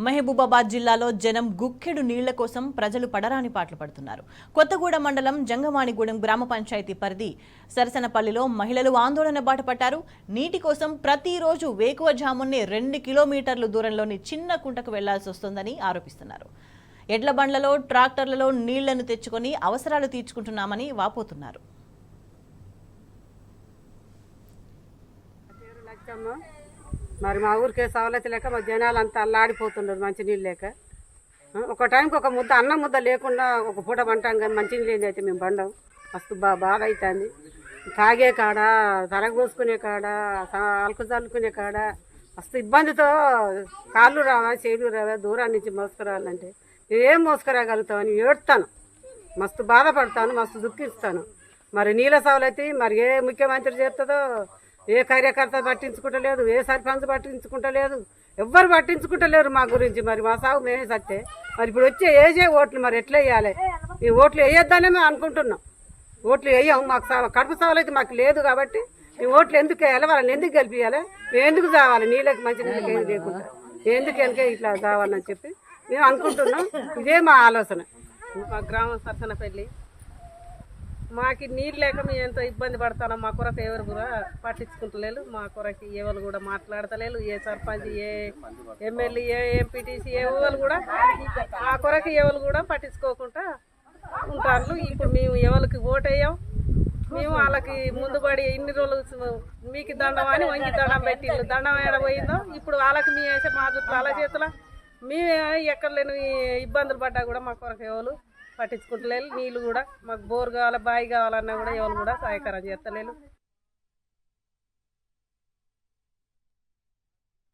మహబూబాబాద్ జిల్లాలో జనం గుక్కెడు నీళ్ల కోసం ప్రజలు పడరాని పాటలు పడుతున్నారు. కొత్తగూడ మండలం జంగవాణిగూడెం గ్రామ పంచాయతీ పరిధి సరసనపల్లిలో మహిళలు ఆందోళన బాటపట్టారు. నీటి కోసం ప్రతిరోజు వేకువజామునే 2 కిలోమీటర్ల దూరంలోని చిన్న కుంటకు వెళ్లాల్సి వస్తోందని ఆరోపిస్తున్నారు. ఎడ్ల బండ్లలో ట్రాక్టర్లలో నీళ్లను తెచ్చుకొని అవసరాలు తీర్చుకుంటున్నామని వాపోతున్నారు. మరి మా ఊరికే సవలతి లేక మా జనాలు అంతా అల్లాడిపోతుండ్రు మంచినీళ్ళు లేక. ఒక టైంకి ఒక ముద్ద అన్నం ముద్ద లేకుండా ఒక పూట పంటాం కానీ మంచినీళ్ళు అయితే మేము బండం మస్తు బాగా అవుతుంది. తాగే కాడ తరగపోసుకునే కాడ అలుకు చల్లుకునే కాడ మస్తు ఇబ్బందితో కాళ్ళు రావా చేతులు రావా దూరం నుంచి మోసుకురావాలంటే ఏం మోసుకురాగలుగుతామని ఏడుతాను, మస్తు బాధపడతాను, మస్తు దుఃఖిస్తాను. మరి నీళ్ళ సవలతి మరి ఏ ముఖ్యమంత్రి చేస్తుందో, ఏ కార్యకర్త పట్టించుకుంటలేదు, ఏ సర్పంచ్ పట్టించుకుంటలేదు, ఎవ్వరు పట్టించుకుంటలేరు మా గురించి. మరి మా సాగు మేమే సత్తే మరి ఇప్పుడు వచ్చే ఏజే ఓట్లు మరి ఎట్లా వేయాలి? ఈ ఓట్లు వేయొద్దనే మేము అనుకుంటున్నాం. ఓట్లు వేయం, మాకు కడుపు సవలైతే మాకు లేదు కాబట్టి ఈ ఓట్లు ఎందుకు వేయాలి? వాళ్ళని ఎందుకు గెలిపియాలి? మేము ఎందుకు కావాలి? నీళ్ళకి మంచి నీళ్ళకి ఏది లేకుండా ఎందుకు వెనక ఇట్లా కావాలని చెప్పి మేము అనుకుంటున్నాం. ఇదే మా ఆలోచన. మా గ్రామం సరసనపల్లి, మాకు నీళ్ళు లేక మేము ఎంతో ఇబ్బంది పడతాం. మా కొరకు ఎవరు కూడా పట్టించుకుంటలేరు. మా కొరకు ఎవరు కూడా మాట్లాడతలేరు. ఏ సర్పంచ్, ఏ ఎమ్మెల్యే, ఏ ఎంపీటీసీ ఎవరు కూడా మా కొరకు ఎవరు కూడా పట్టించుకోకుండా ఉంటారు. ఇప్పుడు మేము ఎవరికి ఓటేయం, మేము వాళ్ళకి ముందుబడి ఇన్ని రోజులు మీకు దండం అని వంగి దండం పెట్టిళ్ళు. దండం ఏడబోయిందో ఇప్పుడు వాళ్ళకి మేము వేసే మా వాళ్ళ చేతుల మేము ఎక్కడ లేని ఇబ్బందులు పడ్డా కూడా మా కొరకు ఎవరు పట్టించుకుంటలేదు. నీళ్ళు కూడా మాకు బోర్ కావాలి, బావి కావాలన్నా కూడా ఎవరు కూడా సహాయకరం చేస్తలేరు.